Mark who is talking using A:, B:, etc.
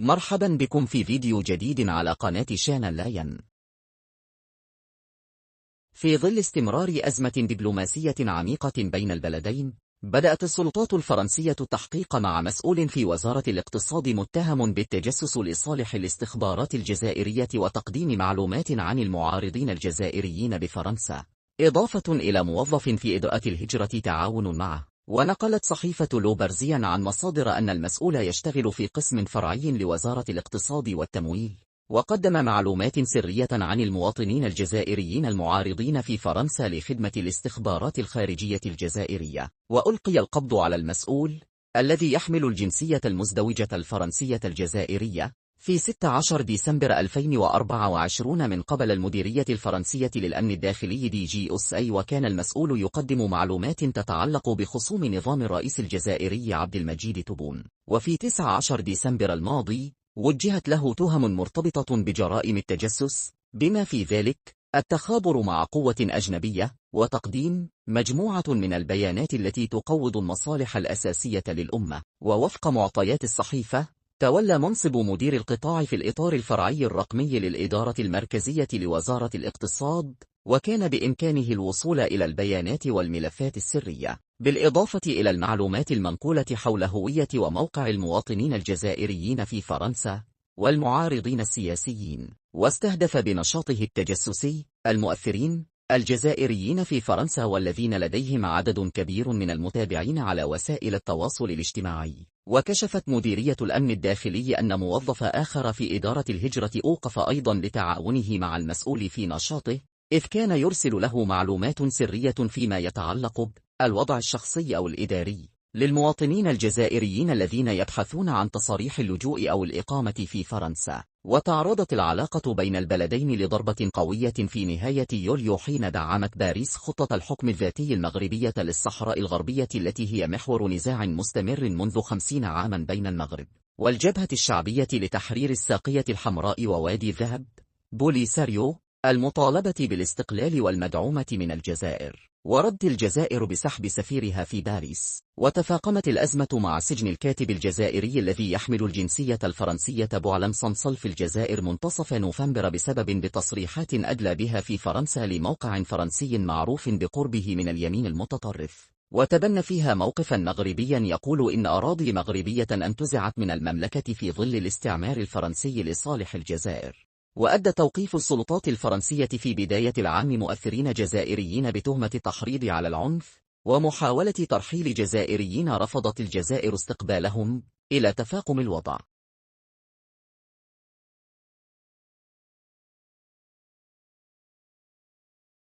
A: مرحبا بكم في فيديو جديد على قناة شانل لاين. في ظل استمرار أزمة دبلوماسية عميقة بين البلدين، بدأت السلطات الفرنسية التحقيق مع مسؤول في وزارة الاقتصاد متهم بالتجسس لصالح الاستخبارات الجزائرية وتقديم معلومات عن المعارضين الجزائريين بفرنسا، إضافة إلى موظف في إدارة الهجرة تعاون معه. ونقلت صحيفة لو بارزيان عن مصادر أن المسؤول يشتغل في قسم فرعي لوزارة الاقتصاد والتمويل، وقدم معلومات سرية عن المواطنين الجزائريين المعارضين في فرنسا لخدمة الاستخبارات الخارجية الجزائرية. وألقي القبض على المسؤول الذي يحمل الجنسية المزدوجة الفرنسية الجزائرية في 16 ديسمبر 2024 من قبل المديرية الفرنسية للأمن الداخلي DGSI، وكان المسؤول يقدم معلومات تتعلق بخصوم نظام الرئيس الجزائري عبد المجيد تبون. وفي 19 ديسمبر الماضي وجهت له تهم مرتبطة بجرائم التجسس، بما في ذلك التخابر مع قوة أجنبية وتقديم مجموعة من البيانات التي تقوض المصالح الأساسية للأمة. ووفق معطيات الصحيفة، تولى منصب مدير القطاع في الإطار الفرعي الرقمي للإدارة المركزية لوزارة الاقتصاد، وكان بإمكانه الوصول إلى البيانات والملفات السرية، بالإضافة إلى المعلومات المنقولة حول هوية وموقع المواطنين الجزائريين في فرنسا والمعارضين السياسيين. واستهدف بنشاطه التجسسي المؤثرين الجزائريين في فرنسا والذين لديهم عدد كبير من المتابعين على وسائل التواصل الاجتماعي. وكشفت مديرية الأمن الداخلي أن موظف آخر في إدارة الهجرة أوقف أيضا لتعاونه مع المسؤول في نشاطه، إذ كان يرسل له معلومات سرية فيما يتعلق بالوضع الشخصي أو الإداري للمواطنين الجزائريين الذين يبحثون عن تصاريح اللجوء أو الإقامة في فرنسا. وتعرضت العلاقة بين البلدين لضربة قوية في نهاية يوليو، حين دعمت باريس خطة الحكم الذاتي المغربية للصحراء الغربية، التي هي محور نزاع مستمر منذ 50 عاما بين المغرب والجبهة الشعبية لتحرير الساقية الحمراء ووادي الذهب بوليساريو، المطالبة بالاستقلال والمدعومة من الجزائر، ورد الجزائر بسحب سفيرها في باريس. وتفاقمت الأزمة مع سجن الكاتب الجزائري الذي يحمل الجنسية الفرنسية بوعلم صنصل في الجزائر منتصف نوفمبر بسبب بتصريحات أدلى بها في فرنسا لموقع فرنسي معروف بقربه من اليمين المتطرف، وتبنى فيها موقفا مغربيا يقول إن أراضي مغربية انتزعت من المملكة في ظل الاستعمار الفرنسي لصالح الجزائر. وأدى توقيف السلطات الفرنسية في بداية العام مؤثرين جزائريين بتهمة التحريض على العنف ومحاولة ترحيل جزائريين رفضت الجزائر استقبالهم إلى تفاقم الوضع.